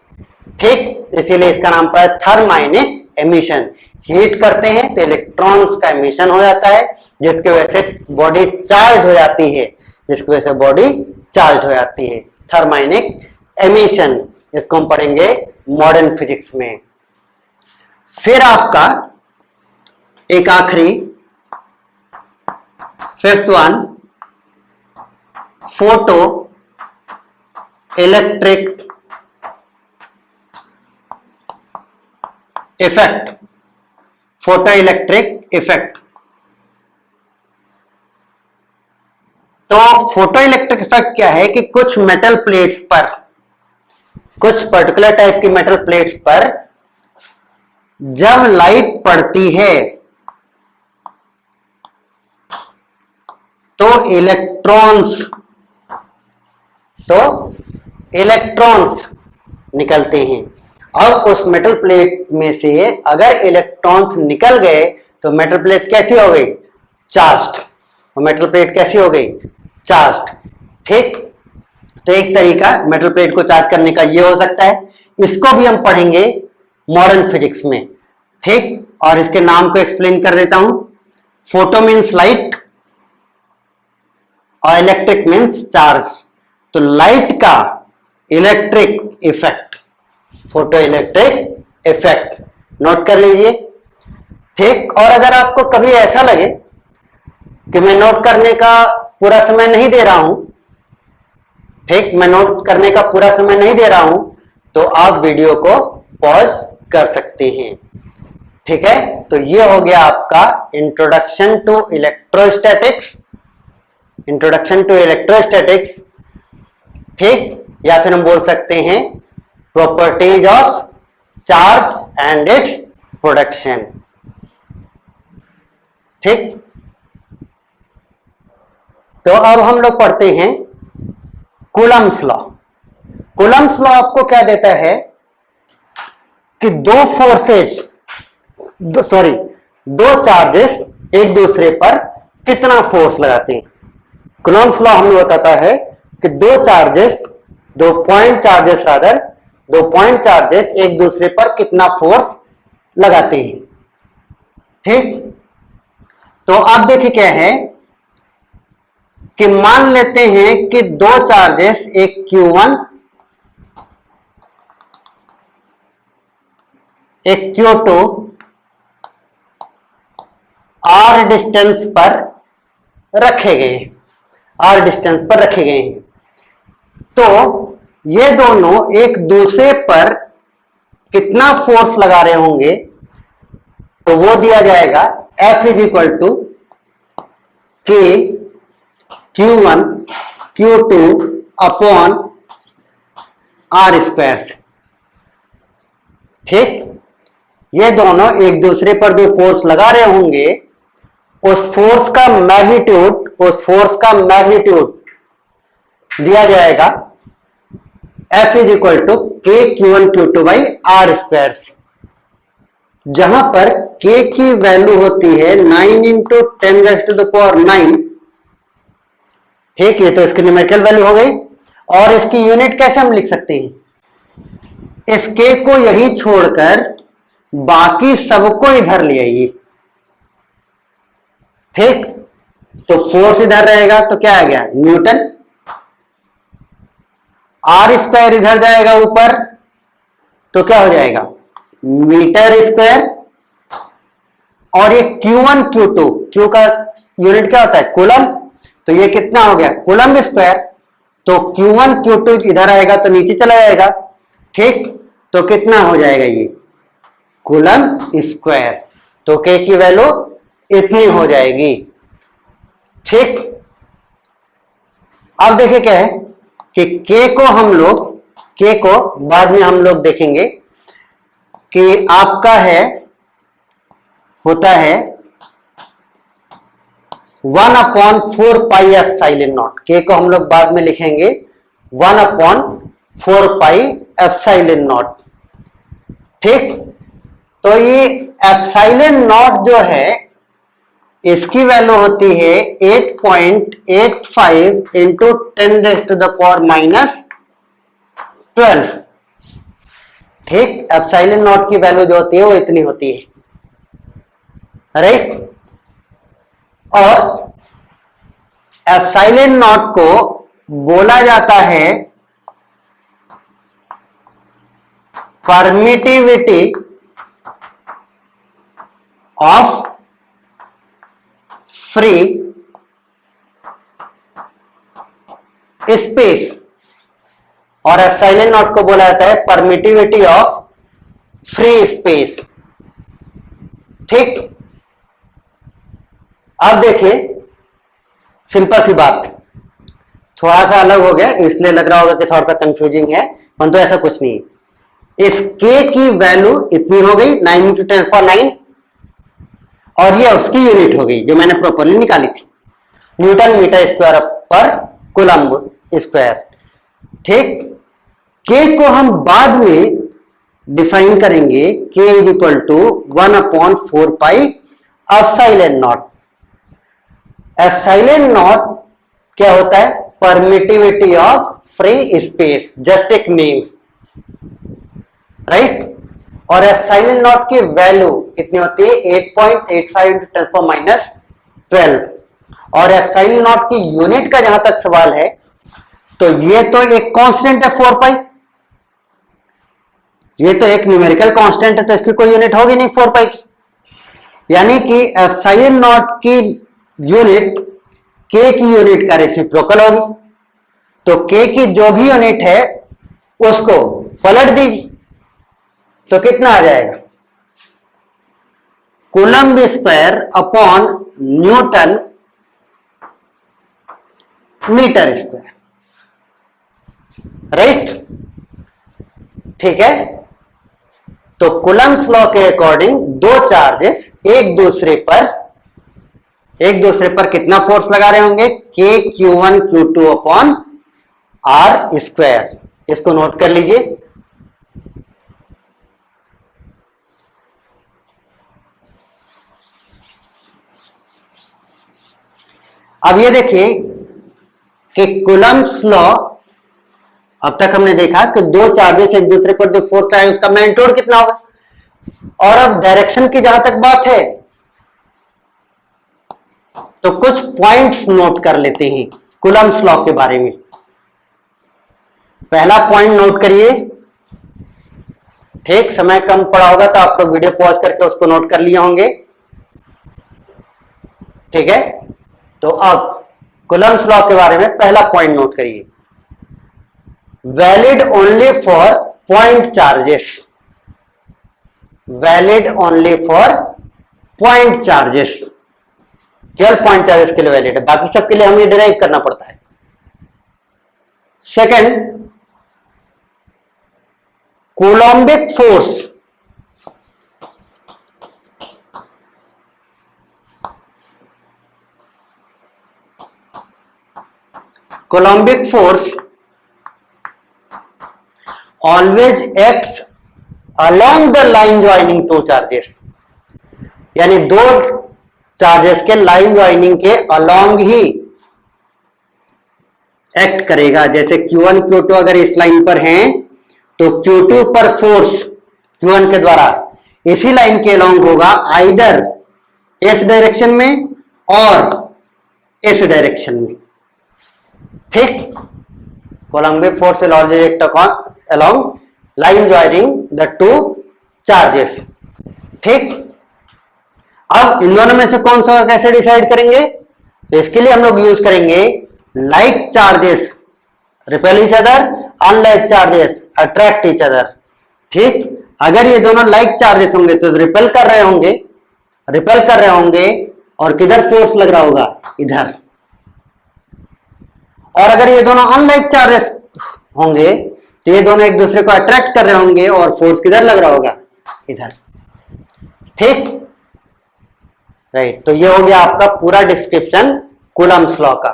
ठीक, इसीलिए इसका नाम पड़ा थर्माइनिक एमिशन। हीट करते हैं तो इलेक्ट्रॉन्स का एमिशन हो जाता है, जिसकी वजह से बॉडी चार्ज हो जाती है, जिसकी वजह से बॉडी चार्ज हो जाती है। थर्माइनिक एमिशन, इसको हम पढ़ेंगे मॉडर्न फिजिक्स में। फिर आपका एक आखिरी 5th one, photo electric effect. Photo electric effect, तो फोटो इलेक्ट्रिक इफेक्ट क्या है कि कुछ मेटल प्लेट्स पर, कुछ पर्टिकुलर टाइप की मेटल प्लेट्स पर जब लाइट पड़ती है तो इलेक्ट्रॉन्स निकलते हैं। अब उस मेटल प्लेट में से अगर इलेक्ट्रॉन्स निकल गए तो मेटल प्लेट कैसी हो गई? चार्ज्ड। और मेटल प्लेट कैसी हो गई? चार्ज्ड। ठीक, तो एक तरीका मेटल प्लेट को चार्ज करने का ये हो सकता है। इसको भी हम पढ़ेंगे मॉडर्न फिजिक्स में, ठीक। और इसके नाम को एक्सप्लेन कर देता हूं। फोटो मीन्स लाइट और इलेक्ट्रिक मीन्स चार्ज। तो लाइट का electric effect, photo electric effect, note कर लीजिए, ठीक। और अगर आपको कभी ऐसा लगे कि मैं नोट करने का पूरा समय नहीं दे रहा हूं, ठीक, मैं नोट करने का पूरा समय नहीं दे रहा हूं, तो आप वीडियो को पॉज कर सकते हैं, ठीक है। तो ये हो गया आपका introduction to electrostatics, introduction to electrostatics, ठीक। या फिर हम बोल सकते हैं properties of charge and its production, ठीक। तो अब हम लोग पढ़ते हैं कूलम्ब्स लॉ। कूलम्ब्स लॉ आपको क्या देता है कि दो चार्जेस एक दूसरे पर कितना फोर्स लगाते हैं। कूलम्ब्स लॉ हमें बताता है कि दो पॉइंट चार्जेस एक दूसरे पर कितना फोर्स लगाते हैं, ठीक। तो अब देखिए क्या है कि मान लेते हैं कि दो चार्जेस, एक Q1 एक Q2 r डिस्टेंस पर रखे गए हैं। तो ये दोनों एक दूसरे पर कितना फोर्स लगा रहे होंगे, तो वो दिया जाएगा F is equal to K Q1 Q2 upon R square से, ठीक। ये दोनों एक दूसरे पर जो फोर्स लगा रहे होंगे, उस फोर्स का मैग्नीट्यूड दिया जाएगा F is equal to K Q1 Q2 by R square से, जहां पर K की वैल्यू होती है 9 इंटू 10⁹, ठीक। ये तो इसकी न्यूमेरिकल वैल्यू हो गई। और इसकी यूनिट कैसे हम लिख सकते हैं, इस K को यही छोड़कर बाकी सबको इधर ले आइए, ठीक। तो फोर्स इधर रहेगा तो क्या आ गया, न्यूटन। R स्क्वायर इधर जाएगा ऊपर तो क्या हो जाएगा, मीटर स्क्वायर। और ये Q1 Q2, Q का यूनिट क्या होता है, कूलम, तो ये कितना हो गया, कूलम स्क्वायर। तो Q1 Q2 इधर आएगा तो नीचे चला जाएगा, ठीक। तो कितना हो जाएगा ये, कूलम स्क्वायर। तो K की वैल्यू इतनी हो जाएगी, ठीक। अब देखिए क्या है कि K को बाद में हम लोग देखेंगे कि आपका होता है 1/4 पाई एप्सिलॉन नॉट। K को हम लोग बाद में लिखेंगे 1/4 पाई एप्सिलॉन नॉट, ठीक। तो ये एप्सिलॉन नॉट जो है, इसकी वैल्यू होती है 8.85 इंटू 10⁻⁻12, ठीक। एप्सिलॉन नॉट की वैल्यू जो होती है वो इतनी होती है, राइट। और एप्सिलॉन नॉट को बोला जाता है परमिटिविटी ऑफ फ्री स्पेस, और एप्सिलॉन नॉट को बोला जाता है परमिटिविटी ऑफ फ्री स्पेस, ठीक। अब देखिए सिंपल सी बात, थोड़ा सा अलग हो गया इसलिए लग रहा होगा कि थोड़ा सा कंफ्यूजिंग है, परंतु ऐसा कुछ नहीं है। इस K की वैल्यू इतनी हो गई 9 इंटू 10⁹, और ये उसकी यूनिट हो गई जो मैंने प्रॉपरली निकाली थी, न्यूटन मीटर स्क्वायर पर कूलम्ब स्क्वायर, ठीक। K को हम बाद में डिफाइन करेंगे, K is equal to 1/4 pi epsilon naught. Epsilon naught क्या होता है, permittivity of free space, just एक नेम, राइट। और एप्सिलॉन नॉट की वैल्यू कितनी होती है 8.85 इंटू 10 पावर माइनस 12। और एप्सिलॉन नॉट की यूनिट का जहां तक सवाल है तो ये तो एक कांस्टेंट है 4 पाई, ये तो एक न्यूमेरिकल कांस्टेंट है तो इसकी कोई यूनिट होगी नहीं 4 पाई की, यानी कि एप्सिलॉन नॉट की यूनिट के की यूनिट का रेसिप्रोकल होगी। तो के की जो भी यूनिट है उसको पलट दीजिए तो कितना आ जाएगा, coulomb square upon newton metre square, right. ठीक है, तो कूलम्ब्स लॉ के अकॉर्डिंग दो चार्जेस एक दूसरे पर कितना फोर्स लगा रहे होंगे, के Q1 Q2 upon R square. इसको नोट कर लीजिए। अब ये देखिए कि कूलम्ब्स लॉ, अब तक हमने देखा कि दो चार्जेस एक दूसरे पर जो फोर्स आए उसका मैग्नीट्यूड कितना होगा। और अब डायरेक्शन की जहां तक बात है तो कुछ पॉइंट्स नोट कर लेते हैं कूलम्ब्स लॉ के बारे में। पहला पॉइंट नोट करिए, ठीक, समय कम पड़ा होगा तो आप लोग वीडियो पॉज करके उसको नोट कर लिए होंगे। ठीक है, तो अब कूलम्ब्स लॉ के बारे में पहला पॉइंट नोट करिए, valid only for point charges, valid only for point charges, केवल पॉइंट चार्जेस के लिए वैलिड है, बाकी सबके लिए हमें डिराइव करना पड़ता है। Second, Coulombic force, Coulombic force always acts along the line joining two charges, यानी दो चार्जेस के लाइन ज्वाइनिंग के अलोंग ही एक्ट करेगा। जैसे Q1 Q2 अगर इस लाइन पर हैं तो Q2 पर फोर्स Q1 के द्वारा इसी लाइन के अलोंग होगा, आइदर इस डायरेक्शन में और इस डायरेक्शन में। ठीक, Coulombic force will always act along line joining the two charges. ठीक, अब इन दोनों में से कौन सा कैसे डिसाइड करेंगे, तो इसके लिए हम लोग यूज करेंगे like charges repel each other, unlike charges attract each other. ठीक, अगर ये दोनों लाइक चार्जेस होंगे तो रिपेल कर रहे होंगे और किधर फोर्स लग रहा होगा, इधर। और अगर ये दोनों अनलाइक चार्जेस होंगे तो ये दोनों एक दूसरे को अट्रैक्ट कर रहे होंगे और फोर्स किधर लग रहा होगा, इधर। ठीक, राइट, तो ये हो गया आपका पूरा डिस्क्रिप्शन कूलम्ब्स लॉ का।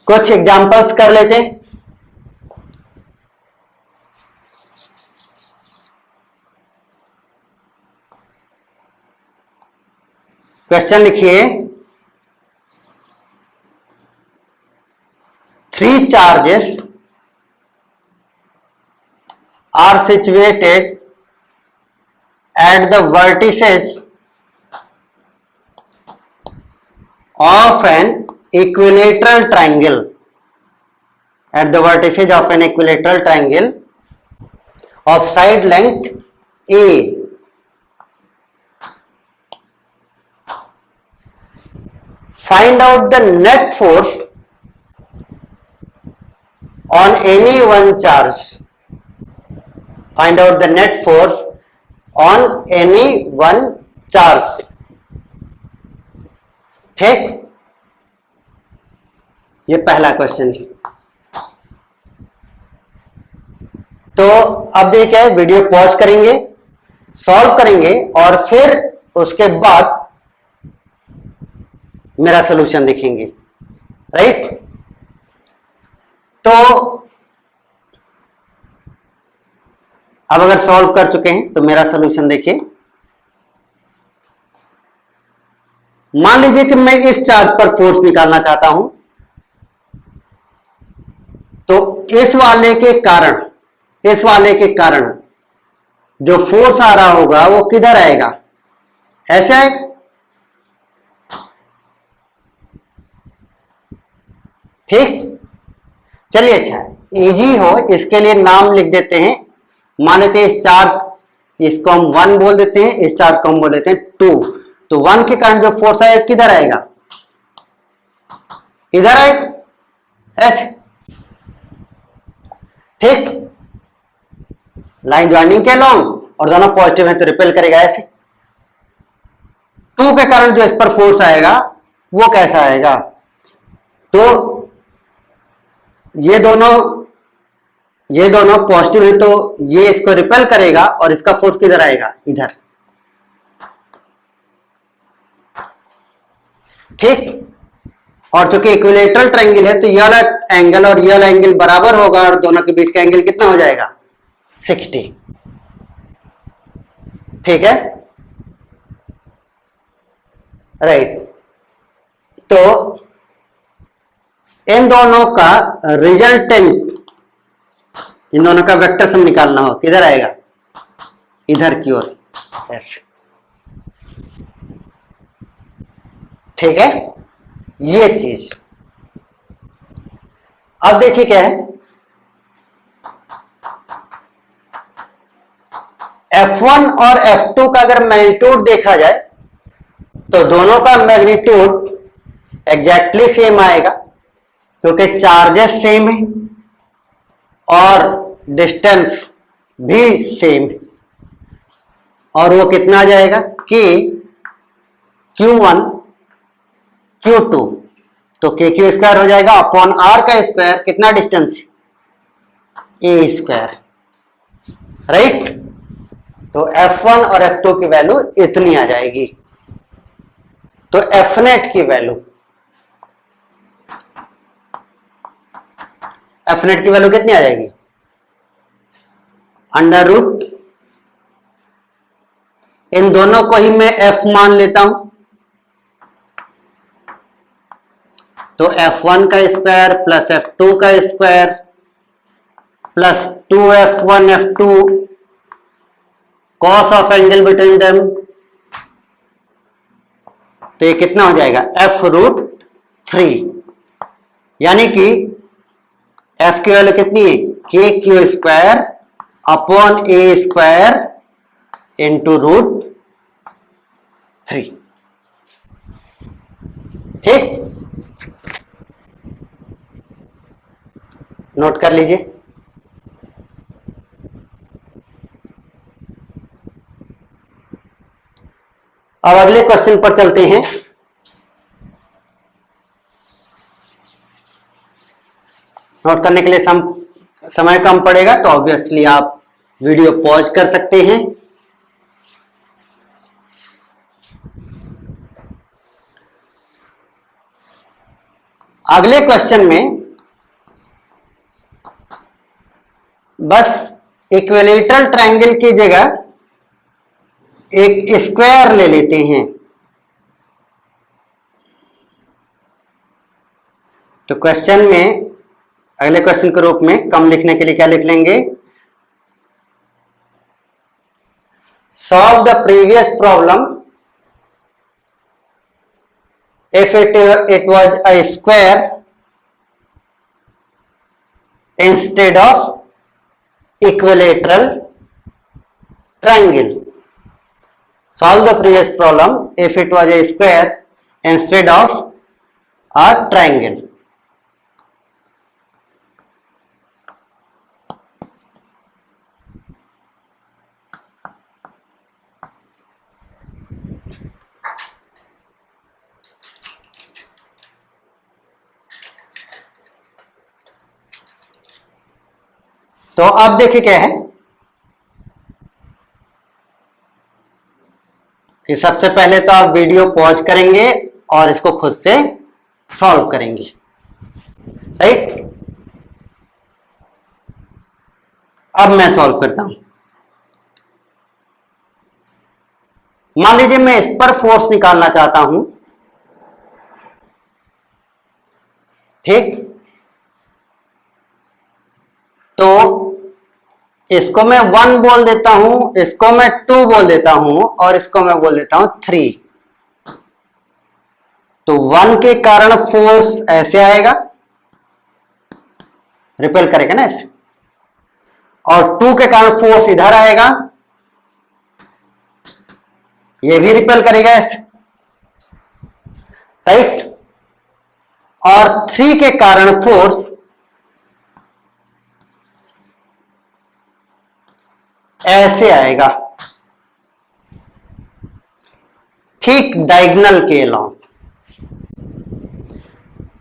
कुछ एग्जांपल्स कर लेते हैं। क्वेश्चन लिखिए, 3 charges are situated at the vertices of an equilateral triangle, at the vertices of an equilateral triangle of side length A. Find out the net force on any one charge. Find out the net force on any one charge. ठीक, ये पहला क्वेश्चन है। तो अब देखिए, वीडियो पॉज करेंगे, सॉल्व करेंगे और फिर उसके बाद मेरा सॉल्यूशन देखेंगे, राइट। तो अब अगर सॉल्व कर चुके हैं तो मेरा सॉल्यूशन देखिए। मान लीजिए कि मैं इस चार्ज पर फोर्स निकालना चाहता हूं, तो इस वाले के कारण इस वाले के कारण जो फोर्स आ रहा होगा वो किधर आएगा, ऐसे आएगा। ठीक, चलिए अच्छा इजी हो इसके लिए नाम लिख देते हैं। मान लेते हैं इस चार्ज, इसको हम 1 बोल देते हैं, इस चार्ज को हम बोल देते हैं 2। तो 1 के कारण जो फोर्स आएगा किधर आएगा, इधर आएगा, ऐसे। ठीक, लाइन ज्वाइनिंग के लॉन्ग और दोनों पॉजिटिव है तो रिपेल करेगा ऐसे। 2 के कारण जो इस पर फोर्स आएगा वो कैसा आएगा, तो ये दोनों पॉजिटिव है तो ये इसको रिपेल करेगा और इसका फोर्स किधर आएगा, इधर। ठीक, और चूंकि इक्विलेटरल ट्रायंगल है तो ये वाला एंगल और ये वाला एंगल बराबर होगा और दोनों के बीच का एंगल कितना हो जाएगा, 60। ठीक है, राइट। तो इन दोनों का रिजल्टेंट, इन दोनों का वेक्टर सम निकालना हो, किधर आएगा, इधर की ओर, ऐसे। ठीक है, ये चीज। अब देखिए क्या है, F1 और F2 का अगर मैग्नीट्यूड देखा जाए तो दोनों का मैग्नीट्यूड एग्जैक्टली सेम आएगा क्योंकि चार्जेस सेम है और डिस्टेंस भी सेम है। और वो कितना आ जाएगा कि Q1 Q2 तो KQ स्क्वायर हो जाएगा अपॉन R का स्क्वायर, कितना डिस्टेंस, A स्क्वायर, राइट। तो F1 और F2 की वैल्यू इतनी आ जाएगी। तो Fnet की वैल्यू कितनी आ जाएगी, अंडर रूट, इन दोनों को ही मैं F मान लेता हूं तो F1 का स्क्वायर प्लस F2 का square plus 2F1 F2 cos of angle between them, तो ये कितना हो जाएगा, F√3, यानी कि F की वैल्यू कितनी है, KQ square upon A square into √3। ठीक, नोट कर लीजिए। अब अगले क्वेश्चन पर चलते हैं। नोट करने के लिए समय कम पड़ेगा तो ऑब्वियसली आप वीडियो पॉज कर सकते हैं। अगले क्वेश्चन में बस इक्विलेटरल ट्रायंगल की जगह एक स्क्वायर ले लेते हैं। तो क्वेश्चन में अगले क्वेश्चन के रूप में कम लिखने के लिए क्या लिख लेंगे, solve the previous problem if it was a square instead of equilateral triangle. Solve the previous problem if it was a square instead of a triangle. तो अब देखिए क्या है कि सबसे पहले तो आप वीडियो पॉज करेंगे और इसको खुद से सॉल्व करेंगे, राइट। अब मैं सॉल्व करता हूं। मान लीजिए मैं इस पर फोर्स निकालना चाहता हूं, ठीक। तो इसको मैं 1 बोल देता हूं, इसको मैं 2 बोल देता हूं और इसको मैं बोल देता हूं 3। तो 1 के कारण फोर्स ऐसे आएगा, रिपेल करेगा ना ऐसे, और 2 के कारण फोर्स इधर आएगा, ये भी रिपेल करेगा ऐसे, राइट। और 3 के कारण फोर्स ऐसे आएगा, ठीक डायगोनल के अलॉन्ग।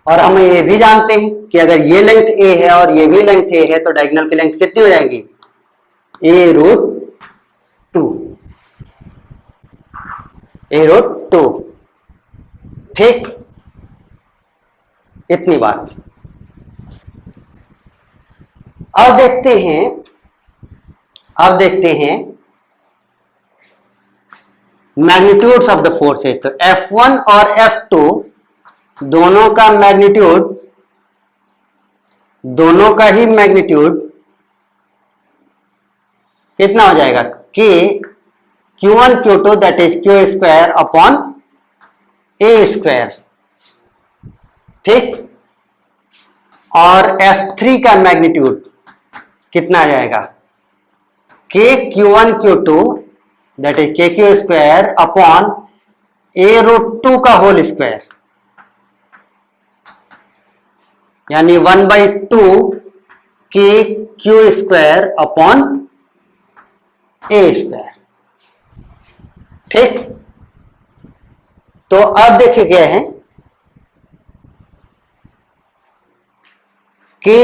और हम ये भी जानते हैं कि अगर ये लेंथ ए है और ये भी लेंथ ए है तो डायगोनल की लेंथ कितनी हो जाएगी, a√2, a√2, ठीक। इतनी बात। अब देखते हैं मैग्नीट्यूड्स ऑफ द फोर्सेस। तो F1 और F2 दोनों का मैग्नीट्यूड, दोनों का ही मैग्नीट्यूड कितना हो जाएगा, K Q1 Q2 that is Q square upon A square, ठीक। और F3 का मैग्नीट्यूड कितना आ जाएगा, K Q1 Q2 that is KQ square upon a√2 का होल स्क्वायर, यानी 1/2 KQ square upon A square, ठीक। तो अब देखिए क्या है कि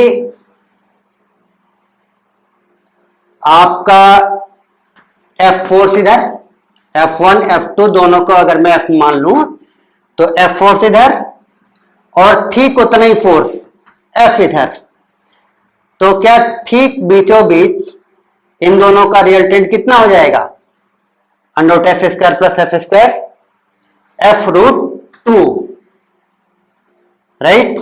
आपका F फोर्स इधर, F1 F2 दोनों को अगर मैं F मान लूं तो F फोर्स इधर और ठीक उतना ही फोर्स F इधर, तो क्या ठीक बीचों बीच इन दोनों का रिजल्टेंट कितना हो जाएगा, √F square plus F square, F√2, right,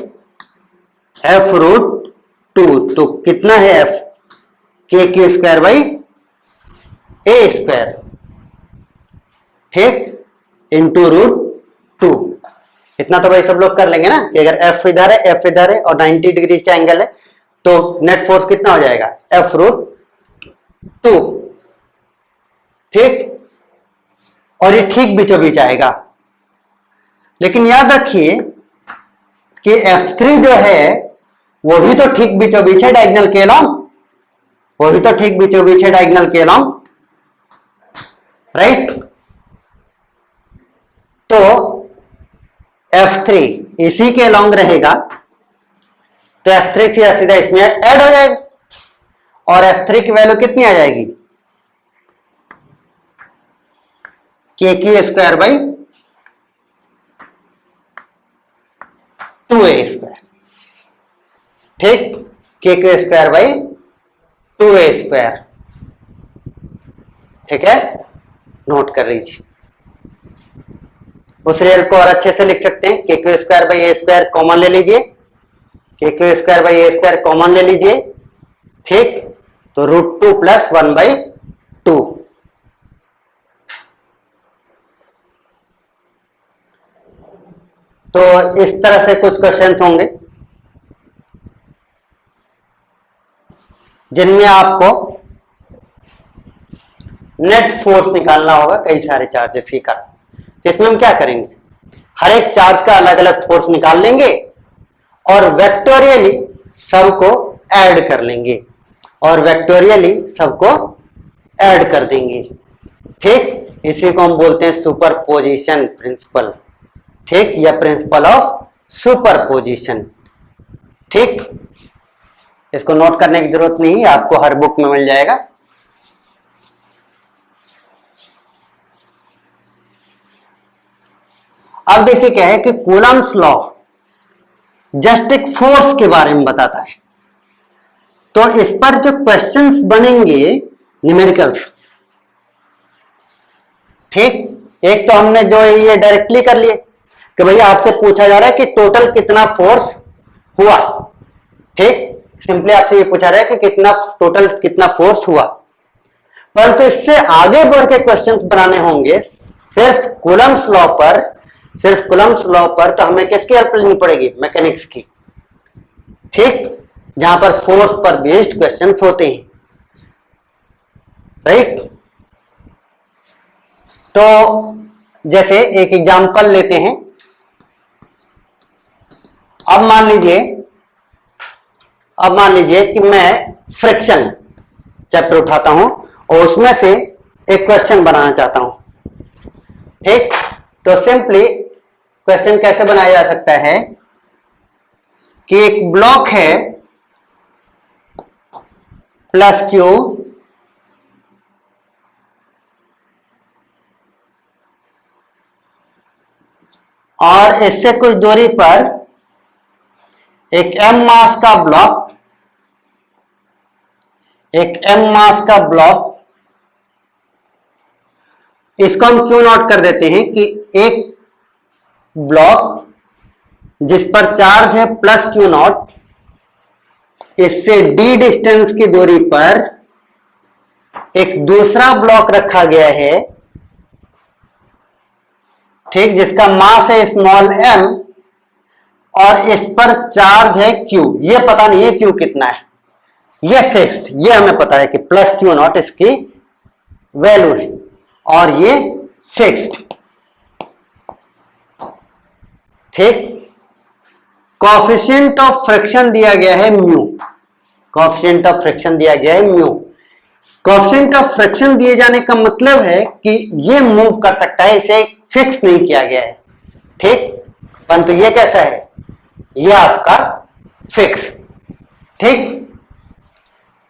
F√2। तो कितना है F, KQ square by A square, ठीक, इंटू √2। इतना तो भाई सब लोग कर लेंगे ना कि अगर F इधर है, F इधर है और 90 डिग्री का एंगल है तो नेट फोर्स कितना हो जाएगा, F√2, ठीक। और ये ठीक बीचों बीच आएगा। लेकिन याद रखिए कि F3 जो है वो भी तो ठीक बीचों बीच है डायगोनल के अलॉन्ग, वो भी तो ठीक बीचों बीच है डायगोनल के अलॉन्ग, राइट। तो F3 इसी के अलॉन्ग रहेगा तो F3 सीधा इसमें ऐड हो जाएगा और F3 की वैल्यू कितनी आ जाएगी, KQ square by 2A square, ठीक, KQ square by 2A square, ठीक है, नोट कर लीजिए। उस रियल को और अच्छे से लिख सकते हैं, KQ square by A square common ले लीजिए, KQ square by A square common ले लीजिए, ठीक। तो √2 प्लस 1/2, तो इस तरह से कुछ क्वेश्चंस होंगे जिनमें आपको नेट फोर्स निकालना होगा कई सारे चार्जेस के कारण। तो इसमें हम क्या करेंगे, हर एक चार्ज का अलग अलग फोर्स निकाल लेंगे और वेक्टोरियली सबको ऐड कर लेंगे और वेक्टोरियली सबको ऐड कर देंगे, ठीक। इसी को हम बोलते हैं सुपरपोजिशन प्रिंसिपल, ठीक, या प्रिंसिपल ऑफ सुपरपोजिशन, ठीक। इसको नोट करने की जरूरत नहीं है, आपको हर बुक में मिल जाएगा। अब देखिए क्या है कि कूलम्ब्स लॉ जस्ट एक फोर्स के बारे में बताता है, तो इस पर जो क्वेश्चंस बनेंगे न्यूमेरिकल्स, ठीक। एक तो हमने जो ये डायरेक्टली कर लिए कि भैया आपसे पूछा जा रहा है कि टोटल कितना फोर्स हुआ, ठीक, सिंपली आपसे ये पूछा रहा है कि कितना टोटल कितना फोर्स हुआ, परंतु तो इससे आगे बढ़ के क्वेश्चंस बनाने होंगे सिर्फ कूलम्ब्स लॉ पर, सिर्फ कूलम्ब्स लॉ पर, तो हमें किसकी हेल्प लेनी पड़ेगी? मैकेनिक्स की, ठीक, जहां पर फोर्स पर बेस्ड क्वेश्चंस होते हैं, राइट। तो जैसे एक एग्जांपल लेते हैं। अब मान लीजिए कि मैं फ्रिक्शन चैप्टर उठाता हूं और उसमें से एक क्वेश्चन बनाना चाहता हूं, ठीक। तो सिंपली क्वेश्चन कैसे बनाया जा सकता है कि एक ब्लॉक है +Q और इससे कुछ दूरी पर एक m मास का ब्लॉक, इसको हम क्यों नोट कर देते हैं कि एक ब्लॉक जिस पर चार्ज है +Q0, इससे d डिस्टेंस की दूरी पर एक दूसरा ब्लॉक रखा गया है, ठीक, जिसका मास है स्मॉल m और इस पर चार्ज है Q। ये पता नहीं है Q कितना है, ये फिक्स्ड, ये हमें पता है कि +Q0 इसकी वैल्यू है और ये फिक्स्ड, ठीक। कोएफिशिएंट ऑफ फ्रिक्शन दिया गया है म्यू, कोएफिशिएंट ऑफ फ्रिक्शन दिया गया है म्यू। कोएफिशिएंट ऑफ फ्रिक्शन दिए जाने का मतलब है कि ये मूव कर सकता है, इसे फिक्स नहीं किया गया है, ठीक, परंतु ये कैसा है? ये आपका फिक्स, ठीक।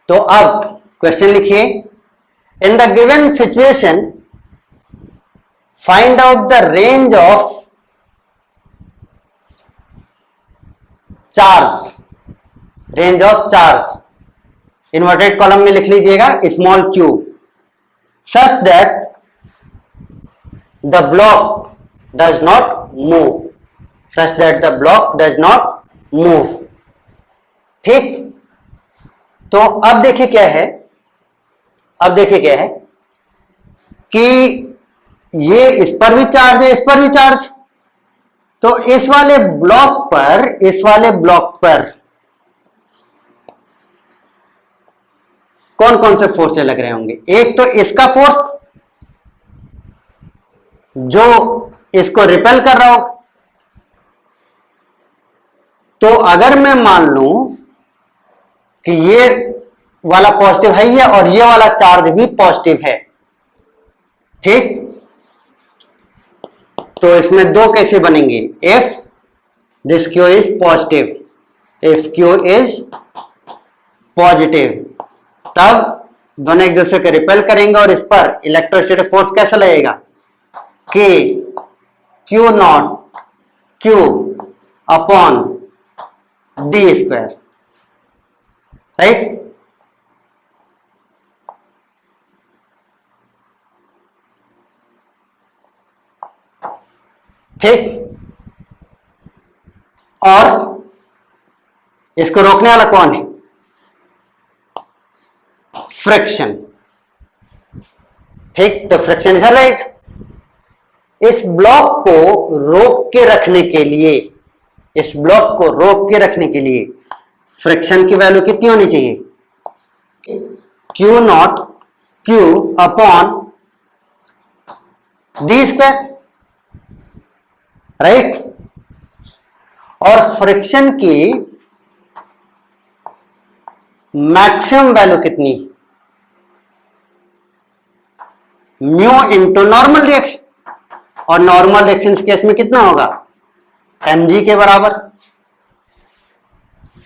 तो अब क्वेश्चन लिखिए, in the given situation find out the range of charge, inverted column में लिख लीजिएगा small q, such that the block does not move, ठीक। तो अब देखिए क्या है, कि ये इस पर भी चार्ज है, इस पर भी चार्ज, तो इस वाले ब्लॉक पर कौन कौन से फोर्स लग रहे होंगे? एक तो इसका फोर्स जो इसको रिपेल कर रहा हो, तो अगर मैं मान लूं कि ये वाला पॉजिटिव है ये और ये वाला चार्ज भी पॉजिटिव है, ठीक, तो इसमें दो कैसे बनेंगे? If this Q is positive, if Q is positive, तब दोनों एक दूसरे को रिपेल करेंगे और इस पर इलेक्ट्रोस्टैटिक फोर्स कैसा लगेगा? K Q0 Q upon d², right. ठीक, और इसको रोकने वाला कौन है? फ्रिक्शन, ठीक। तो फ्रिक्शन इधर रहेगा। इस ब्लॉक को रोक के रखने के लिए फ्रिक्शन की वैल्यू कितनी होनी चाहिए? Q0 Q upon d², right. और फ्रिक्शन की मैक्सिमम वैल्यू कितनी? म्यू इंटू नॉर्मल रिएक्शन, और नॉर्मल रिएक्शन केस में कितना होगा? mg के बराबर,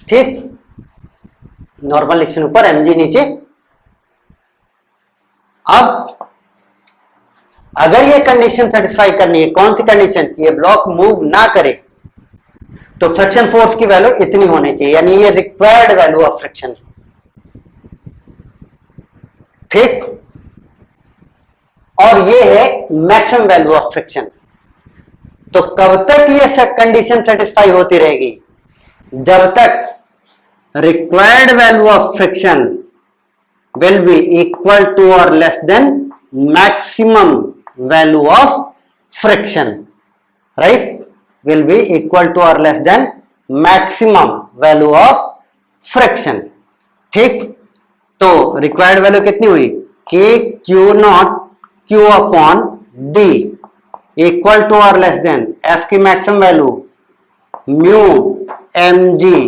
ठीक। नॉर्मल रिएक्शन ऊपर, mg नीचे। अब अगर ये कंडीशन सेटिस्फाई करनी है, कौन सी कंडीशन? कि ये ब्लॉक मूव ना करे, तो फ्रिक्शन फोर्स की वैल्यू इतनी होनी चाहिए, यानी ये रिक्वायर्ड वैल्यू ऑफ फ्रिक्शन, ठीक। और ये है मैक्सिमम वैल्यू ऑफ फ्रिक्शन। तो कब तक ये कंडीशन सेटिस्फाई होती रहेगी? जब तक required value of friction will be equal to or less than maximum value of friction, right? Will be equal to or less than maximum value of friction. ठीक, तो रिक्वायर्ड वैल्यू कितनी हुई, K Q not Q upon D equal to और लेस देन एफ की maximum value mu M G.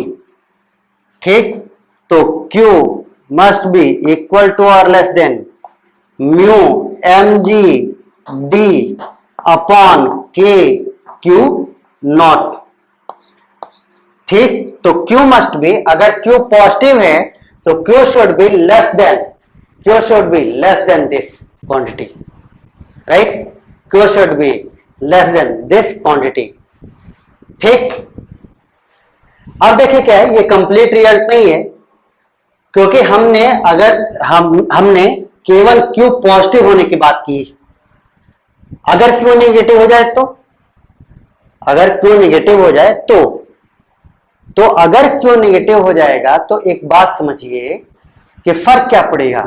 ठीक, तो Q must be equal to और less than mu M G D upon K Q not. ठीक, तो Q मस्ट बी, अगर Q पॉजिटिव है तो Q should be less than this quantity, right? Q should be less than this quantity. ठीक, अब देखिए क्या है, ये कंप्लीट रिजल्ट नहीं है, क्योंकि हमने केवल Q पॉजिटिव होने की बात की. अगर Q नेगेटिव हो जाए तो, अगर Q नेगेटिव हो जाएगा तो एक बात समझिए कि फर्क क्या पड़ेगा,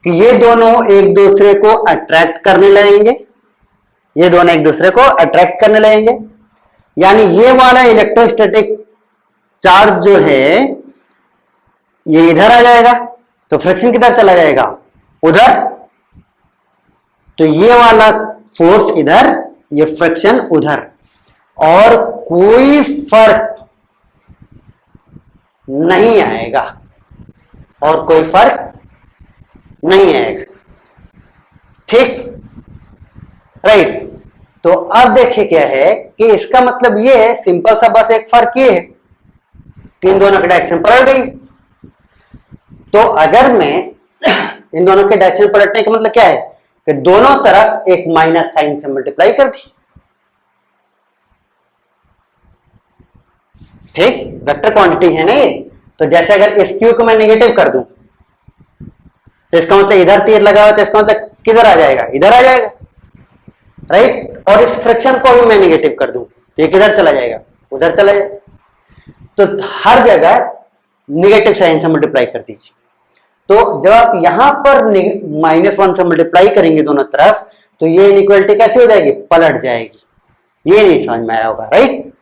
कि ये दोनों एक दूसरे को अट्रैक्ट करने लगेंगे, यानी ये वाला इलेक्ट्रोस्टैटिक चार्ज जो है ये इधर आ जाएगा, तो फ्रिक्शन किधर चला जाएगा, उधर. तो ये वाला फोर्स इधर, ये फ्रिक्शन उधर, और कोई फर्क नहीं आएगा. ठीक, राइट? तो अब देखिए क्या है कि इसका मतलब ये है, सिंपल सा बस एक फर्क ये है कि इन दोनों की डायरेक्शन पलट गई. तो अगर मैं इन दोनों के डायरेक्शन पलटने का मतलब क्या है कि दोनों तरफ एक माइनस साइन से मल्टीप्लाई कर दी. ठीक, वेक्टर क्वांटिटी है ना ये. तो जैसे अगर इस Q को मैं नेगेटिव कर दूं तो इसका मतलब इधर तीर लगा हुआ, तो इसका मतलब किधर आ जाएगा, इधर आ जाएगा, राइट? और इस फ्रिक्शन को भी मैं नेगेटिव कर दूं तो ये किधर चला जाएगा, उधर चला जाएगा. तो हर जगह नेगेटिव साइन से मल्टीप्लाई कर दीजिए. तो जब आप यहां पर -1 से मल्टीप्लाई करेंगे दोनों तरफ, तो ये इनइक्वालिटी कैसे हो जाएगी, पलट जाएगी. ये नहीं समझ में आया होगा, राइट?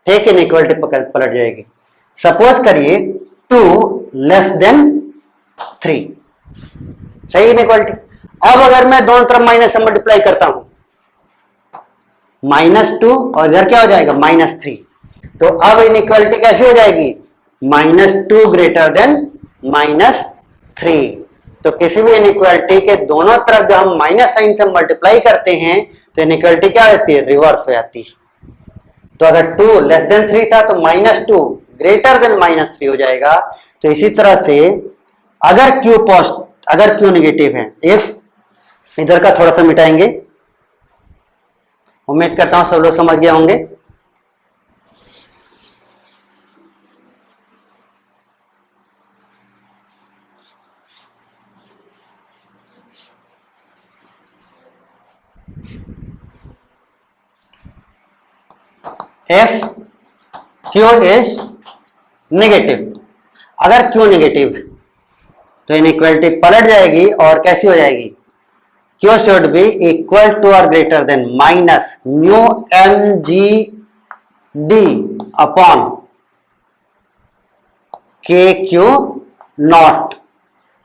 ठीक, इनइक्वालिटी पलट जाएगी. सपोज करिए 2 लेस देन 3, सही इनइक्वालिटी. अब अगर मैं दोनों तरफ माइनस से मल्टीप्लाई करता हूं, -2 और इधर क्या हो जाएगा, -3, तो अब इनइक्वालिटी कैसी हो जाएगी, -2 ग्रेटर देन -3. तो किसी भी इनइक्वालिटी के दोनों तरफ जब हम माइनस साइन से मल्टीप्लाई करते हैं तो इनइक्वालिटी क्या होती है, रिवर्स हो जाती है. तो अगर 2 लेस देन 3 था तो -2 ग्रेटर देन -3 हो जाएगा. तो इसी तरह से अगर Q नेगेटिव है, इफ इधर का थोड़ा सा मिटाएंगे, उम्मीद करता हूं सब लोग समझ गए होंगे. If Q इज नेगेटिव, अगर Q नेगेटिव तो इनइक्वालिटी पलट जाएगी और कैसी हो जाएगी, Q should be equal to और greater than minus mu M G D upon K Q not,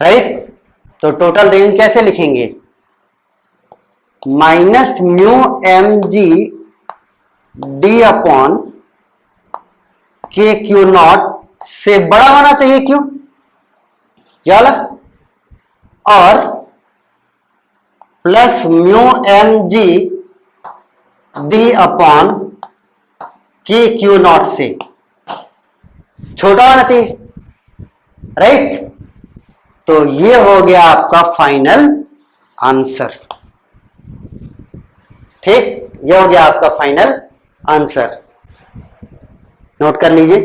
right? तो टोटल रेंज कैसे लिखेंगे, minus mu M G D upon K Q not से बड़ा होना चाहिए क्यू, क्या वाला, और plus mu M G D upon K Q not से छोटा होना चाहिए, राइट? तो ये हो गया आपका फाइनल आंसर. ठीक, ये हो गया आपका फाइनल आंसर. नोट कर लीजिए.